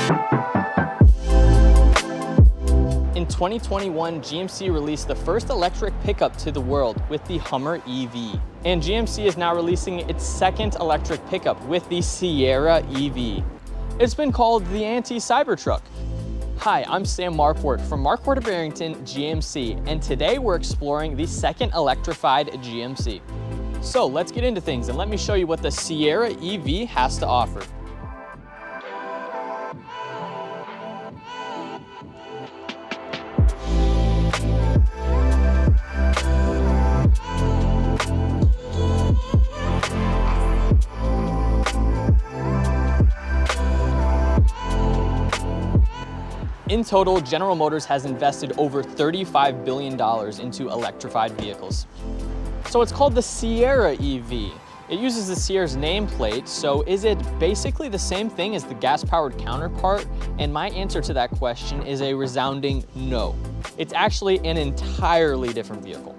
In 2021, GMC released the first electric pickup to the world with the Hummer EV. And GMC is now releasing its second electric pickup with the Sierra EV. It's been called the anti-Cybertruck. Hi, I'm Sam Marquardt from Marquardt Barrington GMC, and today we're exploring the second electrified GMC. So let's get into things and let me show you what the Sierra EV has to offer. In total, General Motors has invested over $35 billion into electrified vehicles. So it's called the Sierra EV. It uses the Sierra's nameplate, so is it basically the same thing as the gas-powered counterpart? And my answer to that question is a resounding no. It's actually an entirely different vehicle.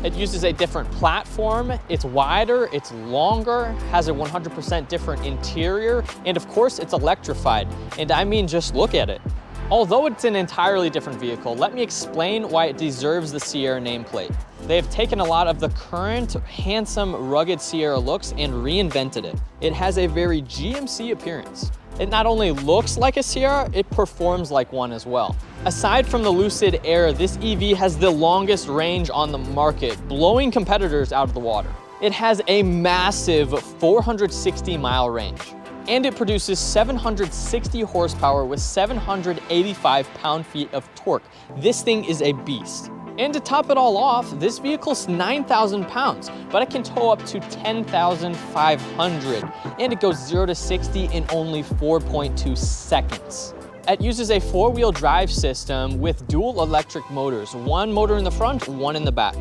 It uses a different platform, it's wider, it's longer, has a 100% different interior, and of course it's electrified. And I mean, just look at it. Although it's an entirely different vehicle, let me explain why it deserves the Sierra nameplate. They have taken a lot of the current handsome, rugged Sierra looks and reinvented it. It has a very GMC appearance. It not only looks like a Sierra, it performs like one as well. Aside from the Lucid Air, this EV has the longest range on the market, blowing competitors out of the water. It has a massive 460-mile range. And it produces 760 horsepower with 785 pound-feet of torque. This thing is a beast. And to top it all off, this vehicle's 9,000 pounds, but it can tow up to 10,500. And it goes 0 to 60 in only 4.2 seconds. It uses a four-wheel drive system with dual electric motors, one motor in the front, one in the back.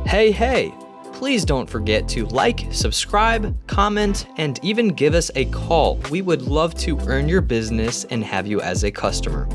Hey. Please don't forget to like, subscribe, comment, and even give us a call. We would love to earn your business and have you as a customer.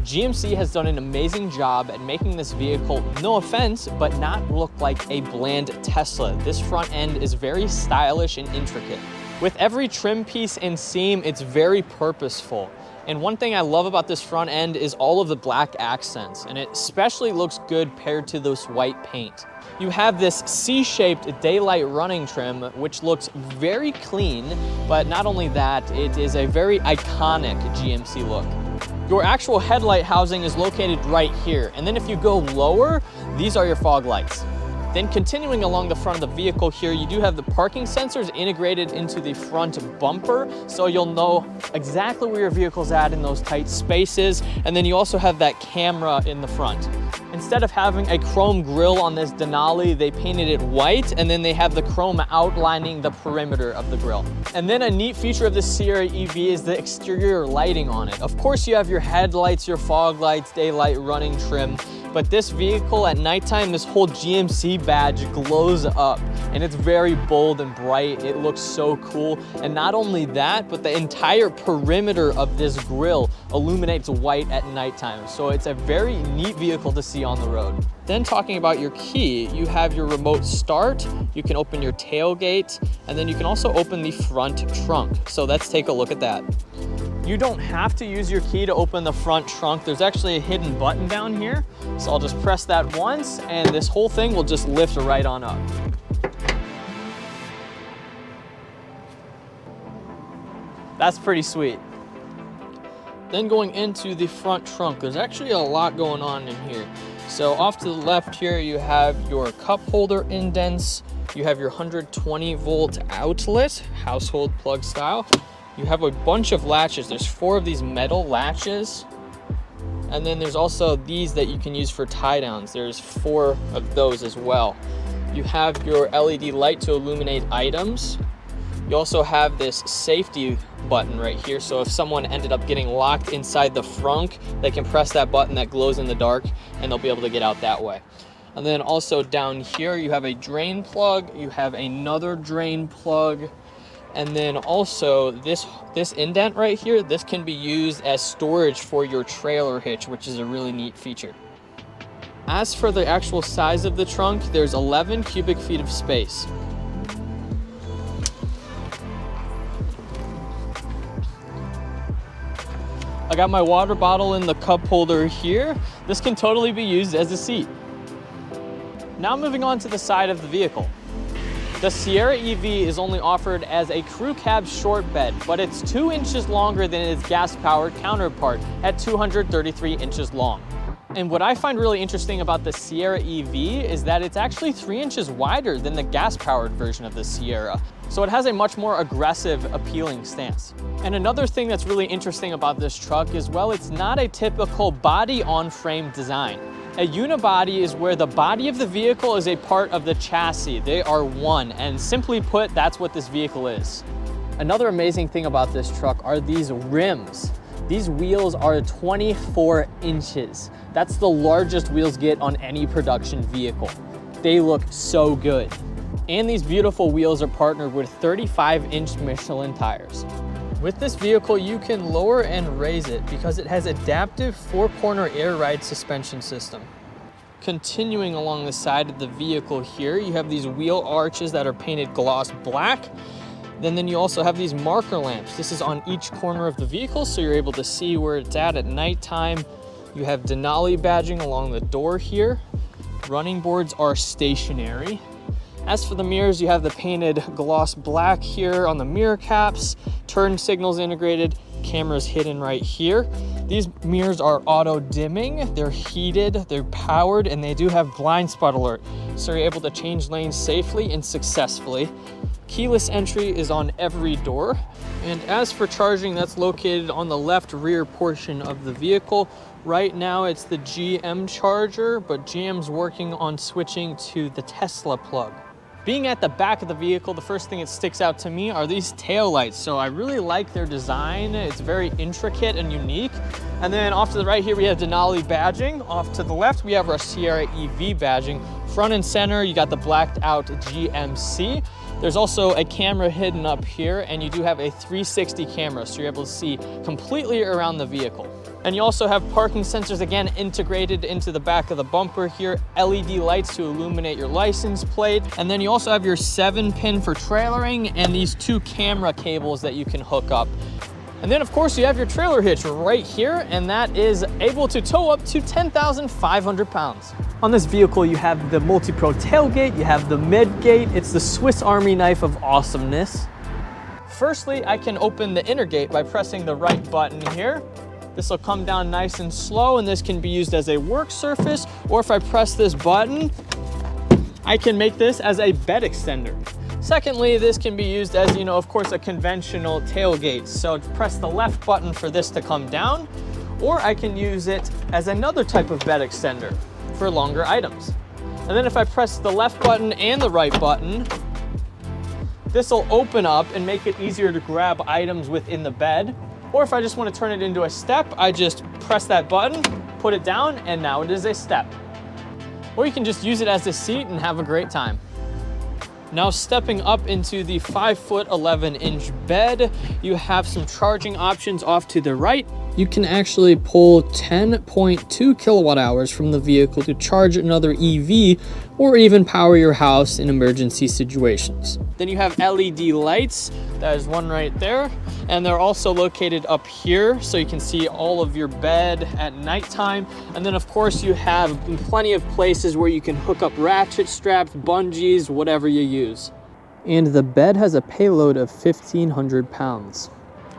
GMC has done an amazing job at making this vehicle, no offense, but not look like a bland Tesla. This front end is very stylish and intricate. With every trim piece and seam, it's very purposeful. And one thing I love about this front end is all of the black accents, and it especially looks good paired to this white paint. You have this C-shaped daylight running trim, which looks very clean, but not only that, it is a very iconic GMC look. Your actual headlight housing is located right here, and then if you go lower, these are your fog lights. Then continuing along the front of the vehicle here, you do have the parking sensors integrated into the front bumper, so you'll know exactly where your vehicle's at in those tight spaces. And then you also have that camera in the front. Instead of having a chrome grille on this Denali, they painted it white, and then they have the chrome outlining the perimeter of the grille. And then a neat feature of the Sierra EV is the exterior lighting on it. Of course, you have your headlights, your fog lights, daylight running trim, but this vehicle at nighttime, this whole GMC badge glows up, and it's very bold and bright. It looks so cool. And not only that, but the entire perimeter of this grille illuminates white at nighttime. So it's a very neat vehicle to see on the road. Then talking about your key, you have your remote start, you can open your tailgate, and then you can also open the front trunk. So let's take a look at that. You don't have to use your key to open the front trunk. There's actually a hidden button down here. So I'll just press that once and this whole thing will just lift right on up. That's pretty sweet. Then going into the front trunk, there's actually a lot going on in here. So off to the left here, you have your cup holder indents. You have your 120 volt outlet, household plug style. You have a bunch of latches. There's 4 of these metal latches. And then there's also these that you can use for tie downs. There's 4 of those as well. You have your LED light to illuminate items. You also have this safety button right here. So if someone ended up getting locked inside the frunk, they can press that button that glows in the dark and they'll be able to get out that way. And then also down here, you have a drain plug. You have another drain plug. And then also this indent right here, this can be used as storage for your trailer hitch, which is a really neat feature. As for the actual size of the trunk, there's 11 cubic feet of space. I got my water bottle in the cup holder here. This can totally be used as a seat. Now moving on to the side of the vehicle. The Sierra EV is only offered as a crew cab short bed, but it's 2 inches longer than its gas-powered counterpart at 233 inches long. And what I find really interesting about the Sierra EV is that it's actually 3 inches wider than the gas-powered version of the Sierra. So it has a much more aggressive, appealing stance. And another thing that's really interesting about this truck is, well, it's not a typical body-on-frame design. A unibody is where the body of the vehicle is a part of the chassis. They are one, and simply put, that's what this vehicle is. Another amazing thing about this truck are these rims. These wheels are 24 inches. That's the largest wheels get on any production vehicle. They look so good. And these beautiful wheels are partnered with 35-inch Michelin tires. With this vehicle, you can lower and raise it because it has adaptive 4-corner air ride suspension system. Continuing along the side of the vehicle here, you have these wheel arches that are painted gloss black. Then you also have these marker lamps. This is on each corner of the vehicle, so you're able to see where it's at nighttime. You have Denali badging along the door here. Running boards are stationary. As for the mirrors, you have the painted gloss black here on the mirror caps, turn signals integrated, cameras hidden right here. These mirrors are auto dimming, they're heated, they're powered, and they do have blind spot alert. So you're able to change lanes safely and successfully. Keyless entry is on every door. And as for charging, that's located on the left rear portion of the vehicle. Right now it's the GM charger, but GM's working on switching to the Tesla plug. Being at the back of the vehicle, the first thing that sticks out to me are these taillights. So I really like their design. It's very intricate and unique. And then off to the right here, we have Denali badging. Off to the left, we have our Sierra EV badging. Front and center, you got the blacked out GMC. There's also a camera hidden up here, and you do have a 360 camera, so you're able to see completely around the vehicle. And you also have parking sensors, again, integrated into the back of the bumper here, LED lights to illuminate your license plate. And then you also have your 7-pin for trailering and these 2 camera cables that you can hook up. And then of course you have your trailer hitch right here, and that is able to tow up to 10,500 pounds. On this vehicle, you have the multi-pro tailgate, you have the midgate. It's the Swiss Army knife of awesomeness. Firstly, I can open the inner gate by pressing the right button here. This will come down nice and slow, and this can be used as a work surface, or if I press this button, I can make this as a bed extender. Secondly, this can be used as, of course, a conventional tailgate. So press the left button for this to come down, or I can use it as another type of bed extender for longer items. And then if I press the left button and the right button, this will open up and make it easier to grab items within the bed. Or if I just want to turn it into a step, I just press that button, put it down, and now it is a step. Or you can just use it as a seat and have a great time. Now stepping up into the 5-foot 11-inch bed, you have some charging options off to the right. You can actually pull 10.2 kilowatt hours from the vehicle to charge another EV or even power your house in emergency situations. Then you have LED lights. That is one right there. And they're also located up here so you can see all of your bed at nighttime. And then of course you have plenty of places where you can hook up ratchet straps, bungees, whatever you use. And the bed has a payload of 1,500 pounds.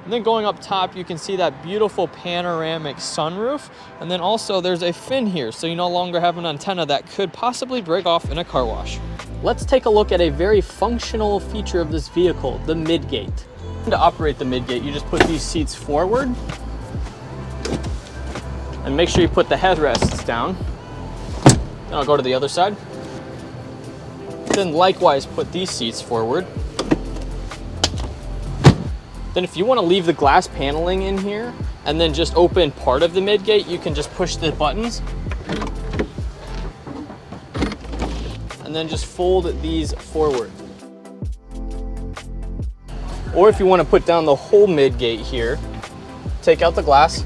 And then going up top, you can see that beautiful panoramic sunroof. And then also there's a fin here, so you no longer have an antenna that could possibly break off in a car wash. Let's take a look at a very functional feature of this vehicle, the midgate. To operate the midgate, you just put these seats forward and make sure you put the headrests down. Then I'll go to the other side. Then likewise put these seats forward. Then if you want to leave the glass paneling in here and then just open part of the midgate, you can just push the buttons and then just fold these forward. Or if you want to put down the whole midgate here, take out the glass,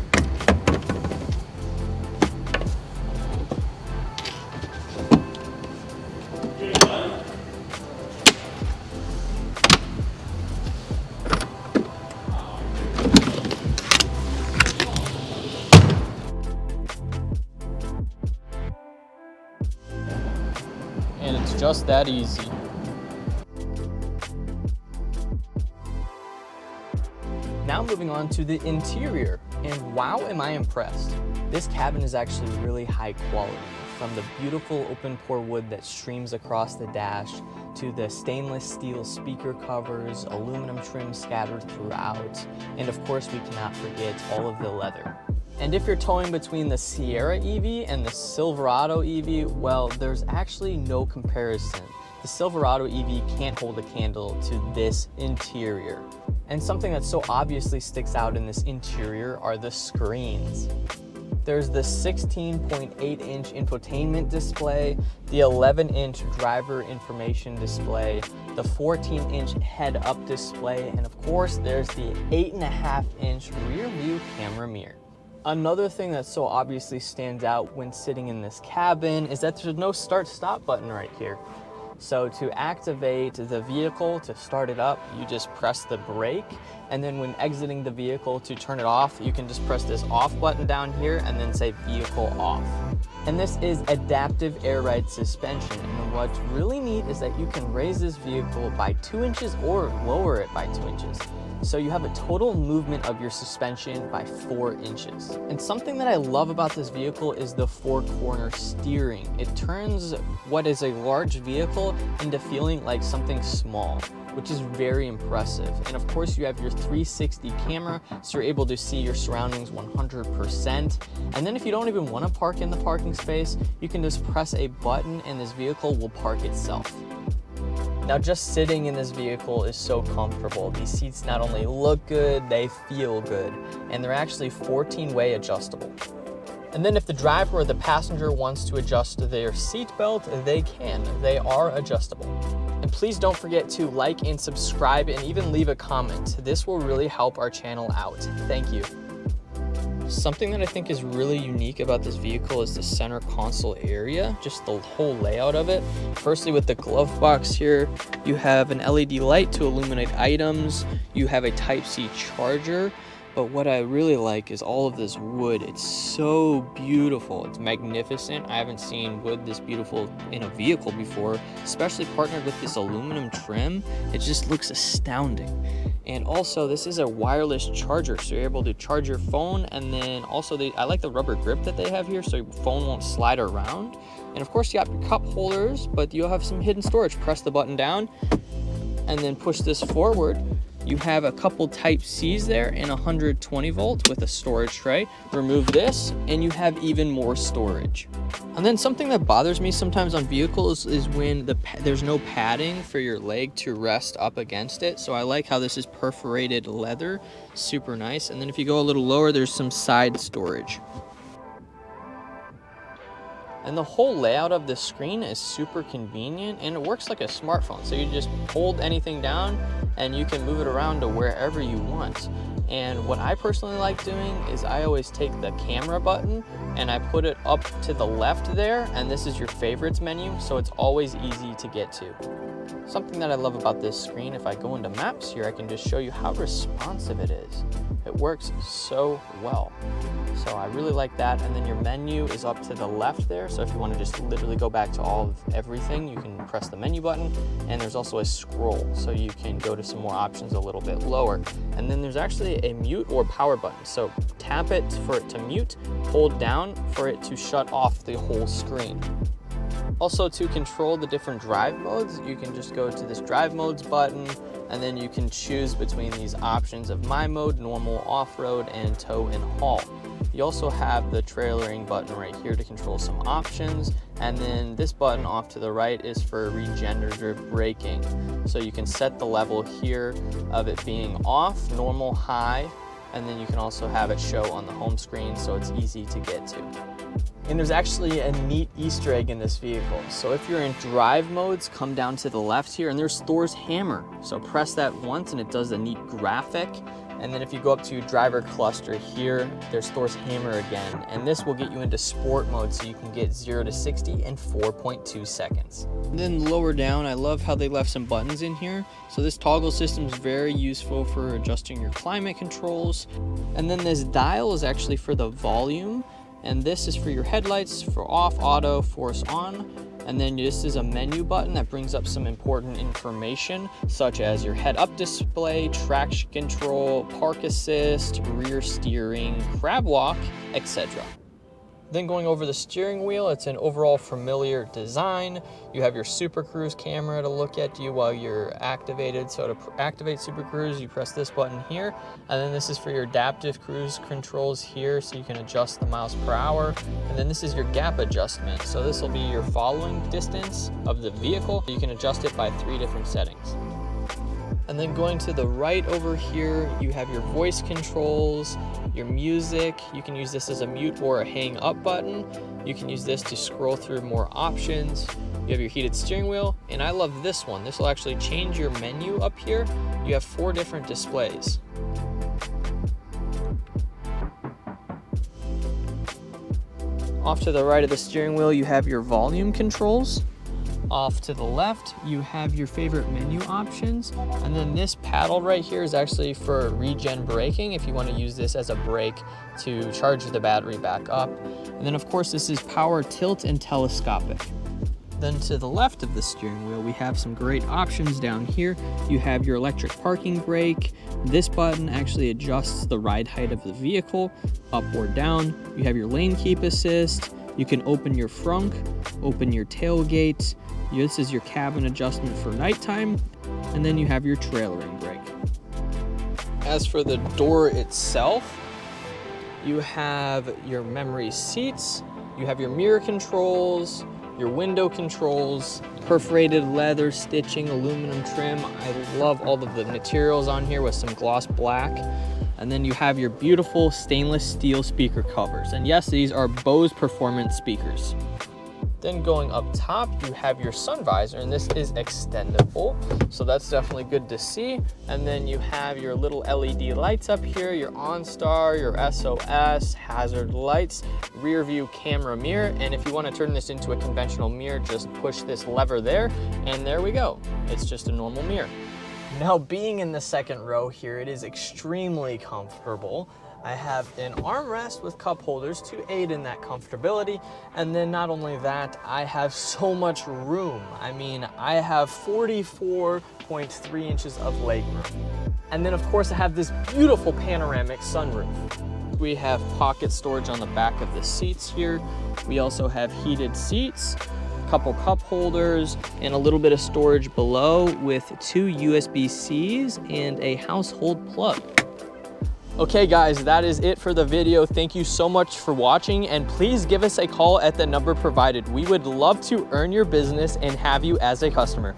just that easy. Now moving on to the interior, and wow, am I impressed. This cabin is actually really high quality, from the beautiful open pore wood that streams across the dash to the stainless steel speaker covers, aluminum trim scattered throughout, and of course we cannot forget all of the leather. And if you're towing between the Sierra EV and the Silverado EV, well, there's actually no comparison. The Silverado EV can't hold a candle to this interior. And something that so obviously sticks out in this interior are the screens. There's the 16.8-inch infotainment display, the 11-inch driver information display, the 14-inch head-up display, and of course there's the 8.5-inch rear view camera mirror. Another thing that so obviously stands out when sitting in this cabin is that there's no start-stop button right here. So to activate the vehicle, to start it up, you just press the brake, and then when exiting the vehicle to turn it off, you can just press this off button down here and then say vehicle off. And this is adaptive air ride suspension, and what's really neat is that you can raise this vehicle by 2 inches or lower it by 2 inches. So you have a total movement of your suspension by 4 inches. And something that I love about this vehicle is the 4-corner steering. It turns what is a large vehicle into feeling like something small, which is very impressive. And of course you have your 360 camera, so you're able to see your surroundings 100%. And then if you don't even want to park in the parking space, you can just press a button and this vehicle will park itself. Now just sitting in this vehicle is so comfortable. These seats not only look good, they feel good, and they're actually 14-way adjustable. And then if the driver or the passenger wants to adjust their seat belt, they can. They are adjustable. And please don't forget to like and subscribe and even leave a comment. This will really help our channel out. Thank you. Something that I think is really unique about this vehicle is the center console area, just the whole layout of it. Firstly, with the glove box here, you have an LED light to illuminate items. You have a Type-C charger. But what I really like is all of this wood. It's so beautiful. It's magnificent. I haven't seen wood this beautiful in a vehicle before, especially partnered with this aluminum trim. It just looks astounding. And also, this is a wireless charger, so you're able to charge your phone. And then also, I like the rubber grip that they have here, so your phone won't slide around. And of course, you got your cup holders, but you'll have some hidden storage. Press the button down and then push this forward. You have a couple Type-C's there and 120 volt with a storage tray. Remove this and you have even more storage. And then something that bothers me sometimes on vehicles is when there's no padding for your leg to rest up against it. So I like how this is perforated leather, super nice. And then if you go a little lower, there's some side storage. And the whole layout of the screen is super convenient and it works like a smartphone. So you just hold anything down and you can move it around to wherever you want. And what I personally like doing is I always take the camera button and I put it up to the left there, and this is your favorites menu, so it's always easy to get to. Something that I love about this screen, if I go into maps here, I can just show you how responsive it is. It works so well. So I really like that. And then your menu is up to the left there. So if you want to just literally go back to all of everything, you can press the menu button. And there's also a scroll, so you can go to some more options a little bit lower. And then there's actually a mute or power button. So tap it for it to mute, hold down for it to shut off the whole screen. Also, to control the different drive modes, you can just go to this drive modes button, and then you can choose between these options of my mode, normal, off-road, and tow and haul. You also have the trailering button right here to control some options, and then this button off to the right is for regenerative braking. So you can set the level here of it being off, normal, high, and then you can also have it show on the home screen so it's easy to get to. And there's actually a neat Easter egg in this vehicle. So if you're in drive modes, come down to the left here and there's Thor's hammer. So press that once and it does a neat graphic. And then if you go up to driver cluster here, there's Thor's hammer again. And this will get you into sport mode so you can get 0 to 60 in 4.2 seconds. And then lower down, I love how they left some buttons in here. So this toggle system is very useful for adjusting your climate controls. And then this dial is actually for the volume. And this is for your headlights, for off, auto, force on. And then this is a menu button that brings up some important information, such as your head-up display, traction control, park assist, rear steering, crab walk, etc. Then going over the steering wheel, it's an overall familiar design. You have your Super Cruise camera to look at you while you're activated. So to activate Super Cruise, you press this button here. And then this is for your adaptive cruise controls here, so you can adjust the miles per hour. And then this is your gap adjustment. So this will be your following distance of the vehicle. You can adjust it by 3 different settings. And then going to the right over here, you have your voice controls, your music. You can use this as a mute or a hang up button. You can use this to scroll through more options. You have your heated steering wheel, and I love this one. This will actually change your menu up here. You have 4 different displays. Off to the right of the steering wheel, you have your volume controls. Off to the left, you have your favorite menu options. And then this paddle right here is actually for regen braking, if you want to use this as a brake to charge the battery back up. And then of course, this is power tilt and telescopic. Then to the left of the steering wheel, we have some great options down here. You have your electric parking brake. This button actually adjusts the ride height of the vehicle, up or down. You have your lane keep assist. You can open your frunk, open your tailgate. This is your cabin adjustment for nighttime. And then you have your trailering brake. As for the door itself, you have your memory seats, you have your mirror controls, your window controls, perforated leather stitching, aluminum trim. I love all of the materials on here with some gloss black. And then you have your beautiful stainless steel speaker covers. And yes, these are Bose Performance speakers. Then going up top, you have your sun visor, and this is extendable, so that's definitely good to see. And then you have your little LED lights up here, your OnStar, your SOS, hazard lights, rear view camera mirror, and if you want to turn this into a conventional mirror, just push this lever there, and there we go. It's just a normal mirror. Now, being in the second row here, it is extremely comfortable. I have an armrest with cup holders to aid in that comfortability. And then not only that, I have so much room. I mean, I have 44.3 inches of legroom. And then of course I have this beautiful panoramic sunroof. We have pocket storage on the back of the seats here. We also have heated seats, couple cup holders, and a little bit of storage below with 2 USB-Cs and a household plug. Okay guys, that is it for the video. Thank you so much for watching, and please give us a call at the number provided. We would love to earn your business and have you as a customer.